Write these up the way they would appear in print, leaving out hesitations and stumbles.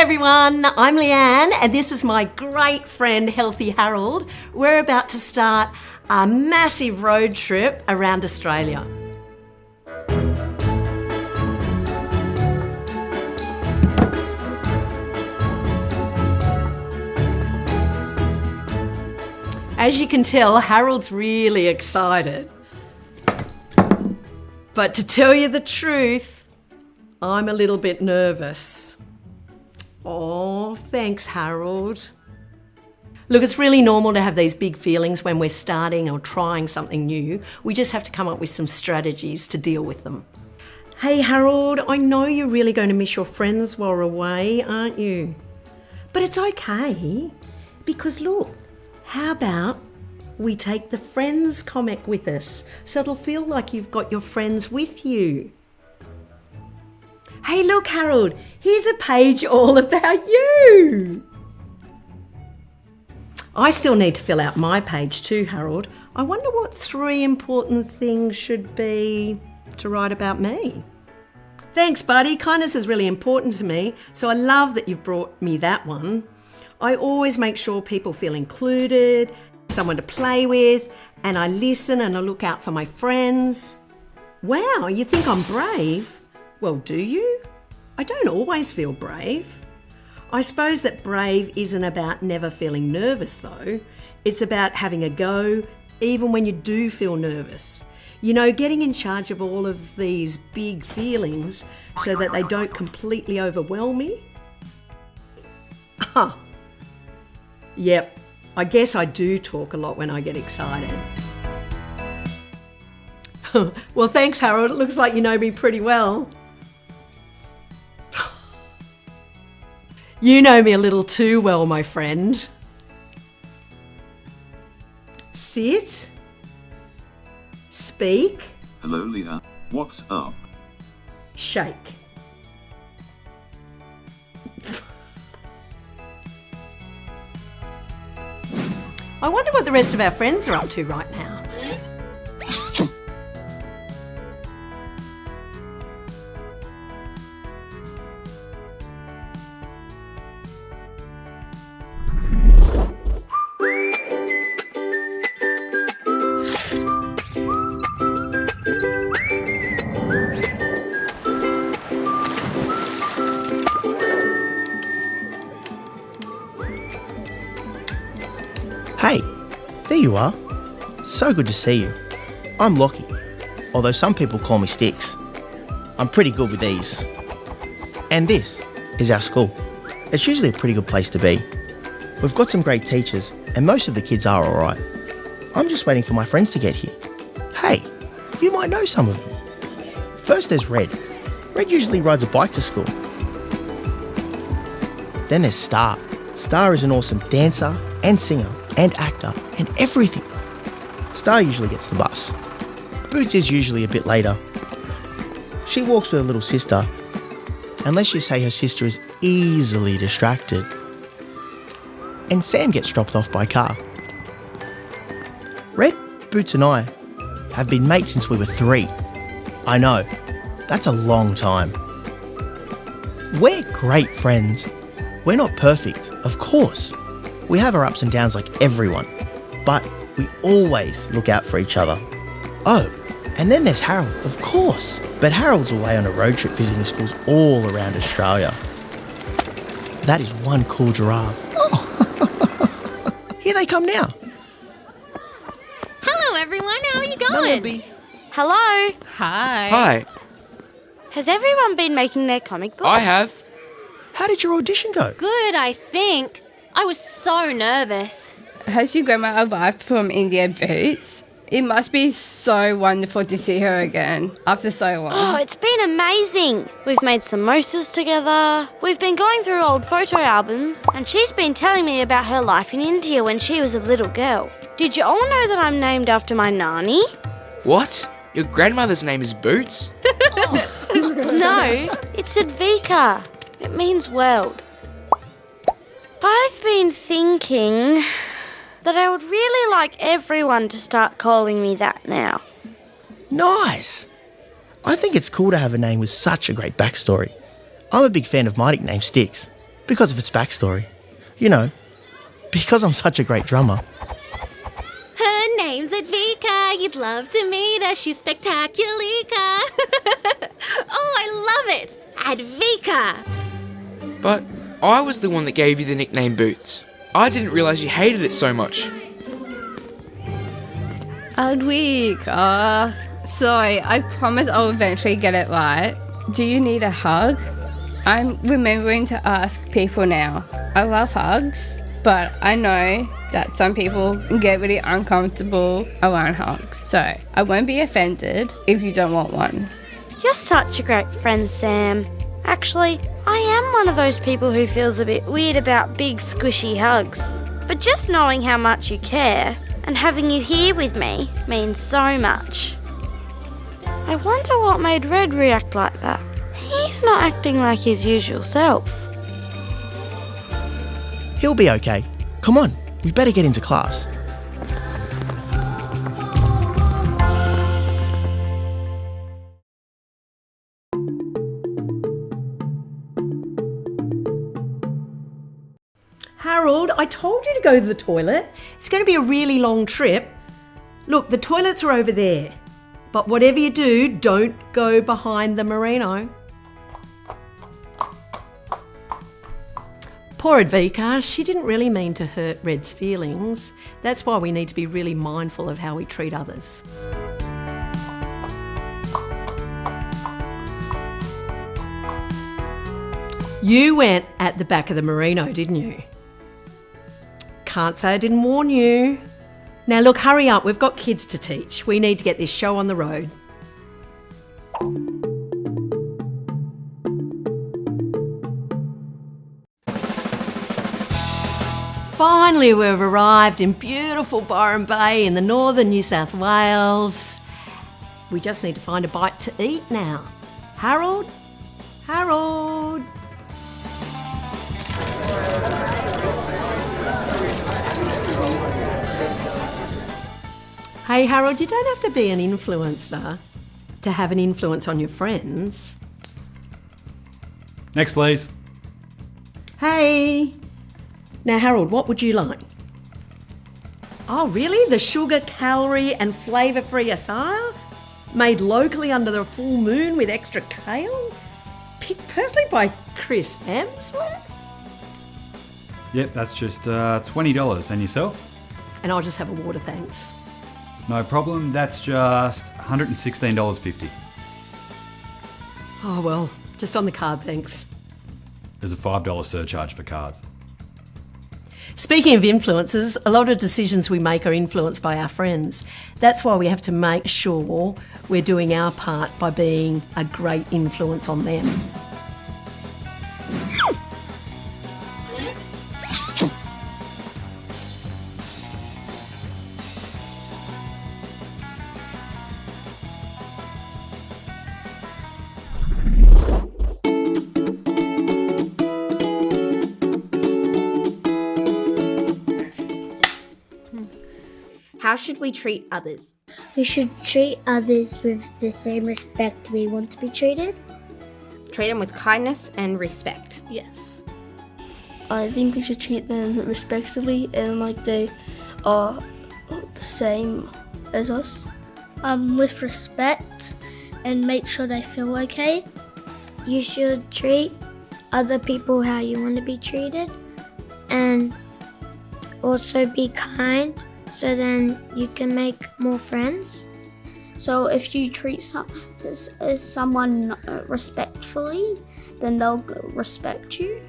everyone, I'm Leanne and this is my great friend Healthy Harold. We're about to start a massive road trip around Australia. As you can tell, Harold's really excited. But to tell you the truth, I'm a little bit nervous. Oh, thanks, Harold. Look, it's really normal to have these big feelings when we're starting or trying something new. We just have to come up with some strategies to deal with them. Hey, Harold, I know you're really going to miss your friends while we're away, aren't you? But it's okay, because look, how about we take the Friends comic with us, so it'll feel like you've got your friends with you. Hey, look, Harold, here's a page all about you. I still need to fill out my page too, Harold. I wonder what 3 important things should be to write about me. Thanks, buddy. Kindness is really important to me, so I love that you've brought me that one. I always make sure people feel included, someone to play with, and I listen and I look out for my friends. Wow, you think I'm brave? Well, do you? I don't always feel brave. I suppose that brave isn't about never feeling nervous though. It's about having a go even when you do feel nervous. You know, getting in charge of all of these big feelings so that they don't completely overwhelm me. Yep, I guess I do talk a lot when I get excited. Well, thanks, Harold. It looks like you know me pretty well. You know me a little too well, my friend. Sit. Speak. Hello, Leah. What's up? Shake. I wonder what the rest of our friends are up to right now. Hey, there you are. So good to see you. I'm Lockie, although some people call me Sticks. I'm pretty good with these. And this is our school. It's usually a pretty good place to be. We've got some great teachers, and most of the kids are alright. I'm just waiting for my friends to get here. Hey, you might know some of them. First there's Red. Red usually rides a bike to school. Then there's Star. Star is an awesome dancer and singer and actor and everything. Star usually gets the bus. Boots is usually a bit later. She walks with her little sister, unless you say her sister is easily distracted. And Sam gets dropped off by car. Red, Boots and I have been mates since we were 3. I know, that's a long time. We're great friends. We're not perfect, of course. We have our ups and downs like everyone, but we always look out for each other. Oh, and then there's Harold, of course. But Harold's away on a road trip visiting schools all around Australia. That is one cool giraffe. Oh, here they come now. Hello everyone, how are you going? Hello, Bea. Hello. Hi. Hi, Has everyone been making their comic book? I have. How did your audition go? Good, I think. I was so nervous. Has your grandma arrived from India, Boots? It must be so wonderful to see her again after so long. Oh, it's been amazing. We've made samosas together. We've been going through old photo albums, and she's been telling me about her life in India when she was a little girl. Did you all know that I'm named after my Nani? What? Your grandmother's name is Boots? No, it's Advika. It means world. I've been thinking that I would really like everyone to start calling me that now. Nice. I think it's cool to have a name with such a great backstory. I'm a big fan of my nickname, Sticks, because of its backstory. You know, because I'm such a great drummer. Her name's Advika. You'd love to meet her. She's spectacular. Oh, I love it. Advika. But I was the one that gave you the nickname Boots. I didn't realise you hated it so much. Advika. Sorry, I promise I'll eventually get it right. Do you need a hug? I'm remembering to ask people now. I love hugs, but I know that some people get really uncomfortable around hugs. So I won't be offended if you don't want one. You're such a great friend, Sam. Actually, I am one of those people who feels a bit weird about big squishy hugs. But just knowing how much you care and having you here with me means so much. I wonder what made Red react like that. He's not acting like his usual self. He'll be okay. Come on, we better get into class. Harold, I told you to go to the toilet. It's going to be a really long trip. Look, the toilets are over there. But whatever you do, don't go behind the merino. Poor Advika, she didn't really mean to hurt Red's feelings. That's why we need to be really mindful of how we treat others. You went at the back of the merino, didn't you? Can't say I didn't warn you. Now look, hurry up, we've got kids to teach. We need to get this show on the road. Finally, we've arrived in beautiful Byron Bay in the northern New South Wales. We just need to find a bite to eat now. Harold? Harold? Hey Harold, you don't have to be an influencer to have an influence on your friends. Next, please. Hey! Now Harold, what would you like? Oh really? The sugar, calorie and flavour-free acai? Made locally under the full moon with extra kale? Picked personally by Chris Hemsworth? Yep, that's just $20. And yourself? And I'll just have a water, thanks. No problem, that's just $116.50. Oh well, just on the card, thanks. There's a $5 surcharge for cards. Speaking of influences, a lot of decisions we make are influenced by our friends. That's why we have to make sure we're doing our part by being a great influence on them. How should we treat others? We should treat others with the same respect we want to be treated. Treat them with kindness and respect. Yes. I think we should treat them respectfully and like they are the same as us. With respect and make sure they feel okay. You should treat other people how you want to be treated and also be kind. So then you can make more friends. So if you treat someone respectfully, then they'll respect you.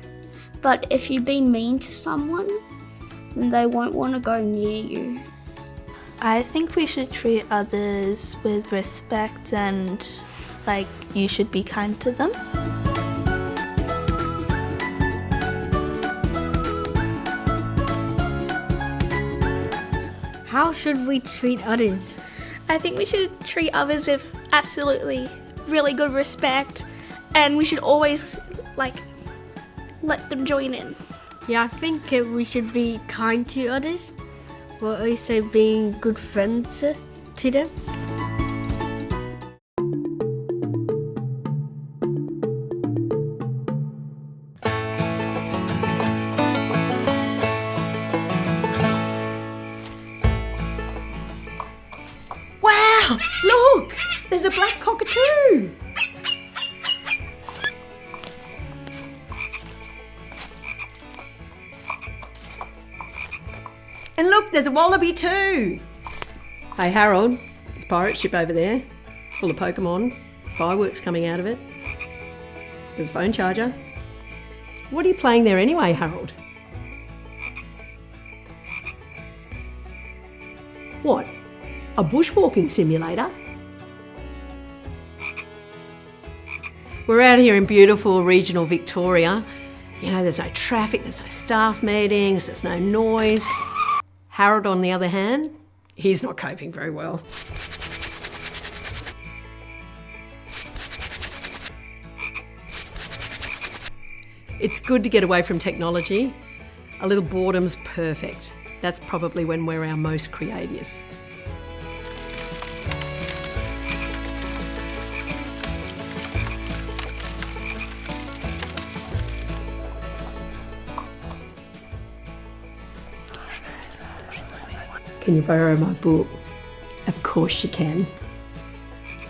But if you be mean to someone, then they won't want to go near you. I think we should treat others with respect and like you should be kind to them. How should we treat others? I think we should treat others with absolutely really good respect, and we should always let them join in. Yeah, I think we should be kind to others, but also being good friends to them. Look, there's a black cockatoo. And look, there's a wallaby too. Hey Harold, there's a pirate ship over there. It's full of Pokemon. There's fireworks coming out of it. There's a phone charger. What are you playing there anyway, Harold? What? A bushwalking simulator? We're out here in beautiful regional Victoria. You know, there's no traffic, there's no staff meetings, there's no noise. Harold, on the other hand, he's not coping very well. It's good to get away from technology. A little boredom's perfect. That's probably when we're our most creative. Can you borrow my book? Of course you can.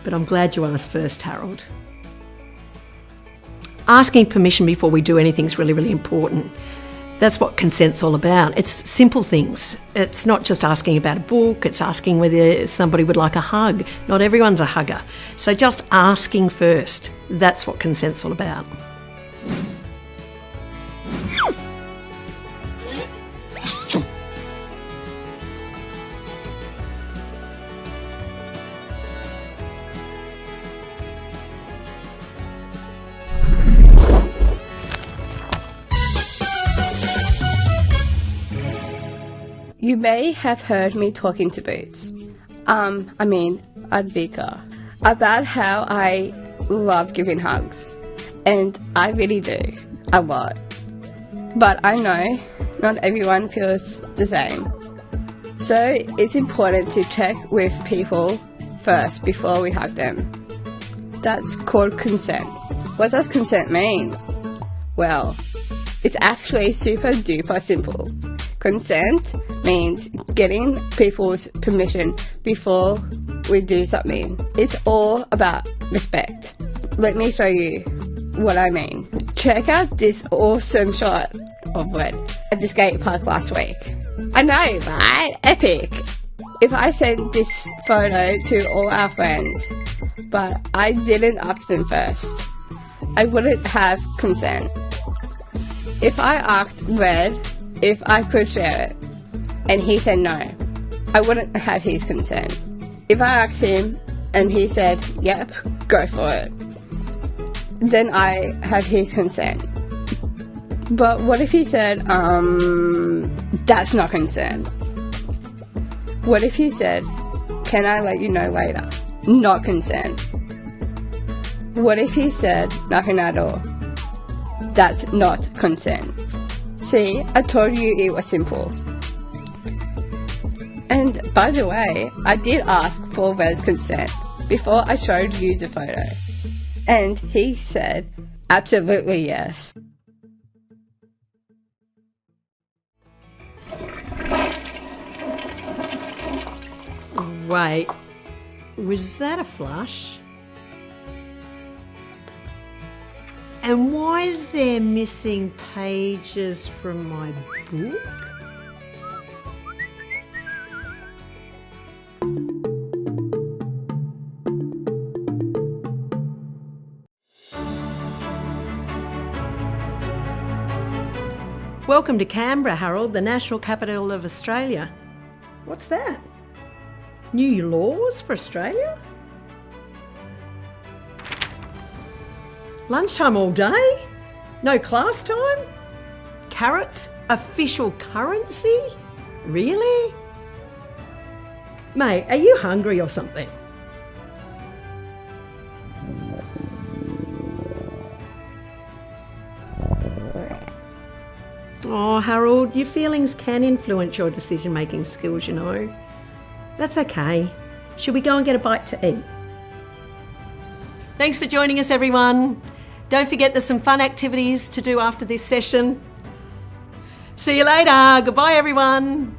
But I'm glad you asked first, Harold. Asking permission before we do anything is really, really important. That's what consent's all about. It's simple things. It's not just asking about a book, it's asking whether somebody would like a hug. Not everyone's a hugger. So just asking first, that's what consent's all about. You may have heard me talking to Boots, Advika, about how I love giving hugs. And I really do, a lot. But I know not everyone feels the same. So it's important to check with people first before we hug them. That's called consent. What does consent mean? Well, it's actually super duper simple. Consent means getting people's permission before we do something. It's all about respect. Let me show you what I mean. Check out this awesome shot of it at the skate park last week. I know, right? Epic. If I sent this photo to all our friends, but I didn't ask them first, I wouldn't have consent. If I asked Red if I could share it, and he said no, I wouldn't have his consent. If I asked him and he said, yep, go for it, then I have his consent. But what if he said, that's not consent? What if he said, can I let you know later? Not consent. What if he said, nothing at all? That's not consent. See, I told you it was simple. And by the way, I did ask for Red's consent before I showed you the photo. And he said, absolutely yes. Wait, was that a flush? And why is there missing pages from my book? Welcome to Canberra, Harold, the national capital of Australia. What's that? New laws for Australia? Lunchtime all day? No class time? Carrots official currency? Really? Mate, are you hungry or something? Oh, Harold, your feelings can influence your decision-making skills, you know. That's okay. Should we go and get a bite to eat? Thanks for joining us, everyone. Don't forget there's some fun activities to do after this session. See you later. Goodbye, everyone.